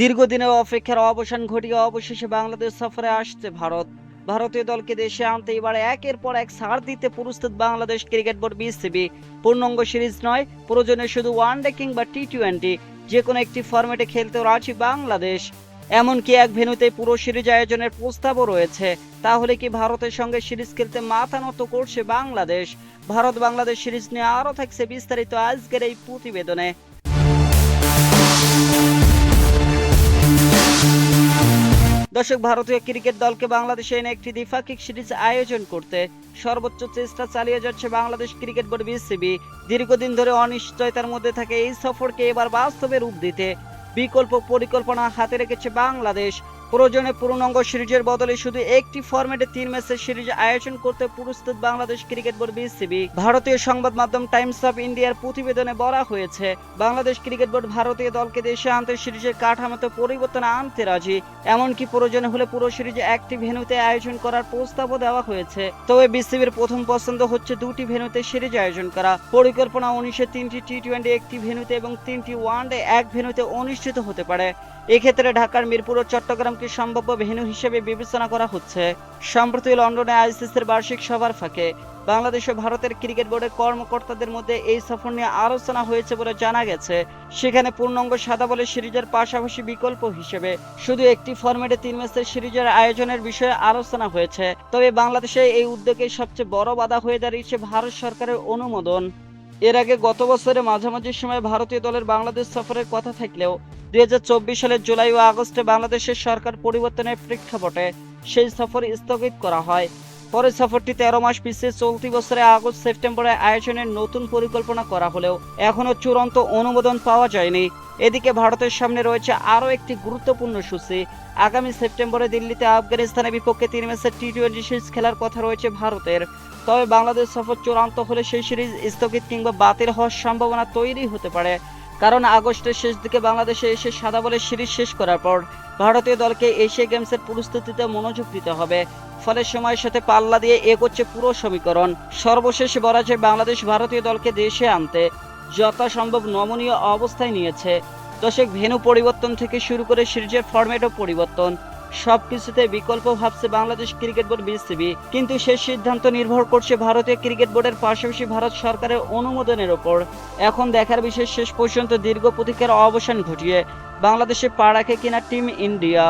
দীর্ঘদিনের অপেক্ষার অবসান ঘটিয়ে অবশেষে বাংলাদেশ সফরে আসছে ভারত। ভারতীয় দলকে দেশে আনতে এবার একের পর এক ছাড় দিতে প্রস্তুত বাংলাদেশ ক্রিকেট বোর্ড বিসিবি। পূর্ণাঙ্গ সিরিজ নয়, প্রয়োজনে শুধু ওয়ানডে কিংবা টি-20 যে কোনো একটি ফরম্যাটে খেলতে রাজি বাংলাদেশ। এমনকি এক ভেন্যুতে পুরো সিরিজ আয়োজনের প্রস্তাবও রয়েছে। তাহলে কি ভারতের সঙ্গে সিরিজ খেলতে মাথা নত করছে বাংলাদেশ? ভারত বাংলাদেশ সিরিজ নিয়ে আরও থাকছে বিস্তারিত আজকের এই প্রতিবেদনে। দর্শক, ভারতীয় ক্রিকেট দলকে বাংলাদেশে এনে একটি দ্বিপাক্ষিক সিরিজ আয়োজন করতে সর্বোচ্চ চেষ্টা চালিয়ে যাচ্ছে বাংলাদেশ ক্রিকেট বোর্ড বিসিবি। দীর্ঘদিন ধরে অনিশ্চয়তার মধ্যে থাকে এই সফরকে এবার বাস্তবে রূপ দিতে বিকল্প পরিকল্পনা হাতে রেখেছে বাংলাদেশ। প্রয়োজনে পূর্ণাঙ্গ সিরিজের বদলে শুধু একটি ফরম্যাটে 3 ম্যাচের সিরিজ আয়োজন করতে প্রস্তুত বাংলাদেশ ক্রিকেট বোর্ড বিসিবি। ভারতীয় সংবাদ মাধ্যম টাইমস অফ ইন্ডিয়ার প্রতিবেদনে বলা হয়েছে, বাংলাদেশ ক্রিকেট বোর্ড ভারতীয় দলকে দেশে আনতে সিরিজের কাঠামোতে পরিবর্তন আনতে রাজি। এমনকি প্রয়োজন হলে পুরো সিরিজ একটি ভেন্যুতে আয়োজন করার প্রস্তাবও দেওয়া হয়েছে। তবে বিসিবির প্রথম পছন্দ হচ্ছে দুটি ভেন্যুতে সিরিজ আয়োজন করা। পরিকল্পনা অনুসারে 3টি টি-20 একটি ভেন্যুতে এবং 3টি ওয়ানডে এক ভেন্যুতে অনুষ্ঠিত হতে পারে। এক্ষেত্রে ঢাকার মিরপুর ও চট্টগ্রামকে সম্ভাব্য ভেন্যু হিসেবে বিবেচনা করা হচ্ছে। সম্প্রতি লন্ডনে আইসিসির বার্ষিক সভার ফাঁকে বাংলাদেশ ও ভারতের ক্রিকেট বোর্ডের কর্মকর্তাদের মধ্যে এই সফর নিয়ে আলোচনা হয়েছে বলে জানা গেছে। সেখানে পূর্ণাঙ্গ সাদা বলে সিরিজের পাশাপাশি বিকল্প হিসেবে শুধু একটি ফরম্যাটে 3 ম্যাচের সিরিজের আয়োজনের বিষয়ে আলোচনা হয়েছে। তবে বাংলাদেশে এই উদ্যোগে সবচেয়ে বড় বাধা হয়ে দাঁড়িয়েছে ভারত সরকারের অনুমোদন। এর আগে গত বছরের মাঝামাঝি সময় ভারতীয় দলের বাংলাদেশ সফরের কথা থাকলেও 2024 সালের জুলাই ও আগস্টে বাংলাদেশের সরকার পরিবর্তনের প্রেক্ষাপটে সেই সফর স্থগিত করা হয়। পরে সফরটি 13 মাস পিছিয়ে চলতি বছরের আগস্ট সেপ্টেম্বরে আয়োজনের নতুন পরিকল্পনা করা হলেও এখনো চূড়ান্ত অনুমোদন পাওয়া যায়নি। এদিকে ভারতের সামনে রয়েছে আরও একটি গুরুত্বপূর্ণ সূচি। আগামী সেপ্টেম্বরে দিল্লিতে আফগানিস্তানের বিপক্ষে 3 ম্যাচের টি-20 সিরিজ খেলার কথা রয়েছে ভারতের। তবে বাংলাদেশ সফর চূড়ান্ত হলে সেই সিরিজ স্থগিত কিংবা বাতিল হওয়ার সম্ভাবনা তৈরি হতে পারে। কারণ আগস্টের শেষ দিকে বাংলাদেশে এসে সাদা বলে সিরিজ শেষ করার পর ভারতীয় দলকে এশিয়া গেমসের প্রস্তুতিতে মনোযোগ দিতে হবে। ফলে সময়ের সাথে পাল্লা দিয়ে এগোচ্ছে পুরো সমীকরণ। সর্বশেষে বলা যায়, বাংলাদেশ ভারতীয় দলকে দেশে আনতে যথাসম্ভব নমনীয় অবস্থায় নিয়েছে। দর্শক, ভেন্যু পরিবর্তন থেকে শুরু করে সিরিজের ফরম্যাটও পরিবর্তন, সবকিছুতে বিকল্প ভাবছে বাংলাদেশ ক্রিকেট বোর্ড বিসিবি। কিন্তু শেষ সিদ্ধান্ত নির্ভর করছে ভারতীয় ক্রিকেট বোর্ডের পাশাপাশি ভারত সরকারের অনুমোদনের ওপর। এখন দেখার বিষয়, শেষ পর্যন্ত দীর্ঘ প্রতীক্ষার অবসান ঘটিয়ে বাংলাদেশে পা রাখে কিনা টিম ইন্ডিয়া।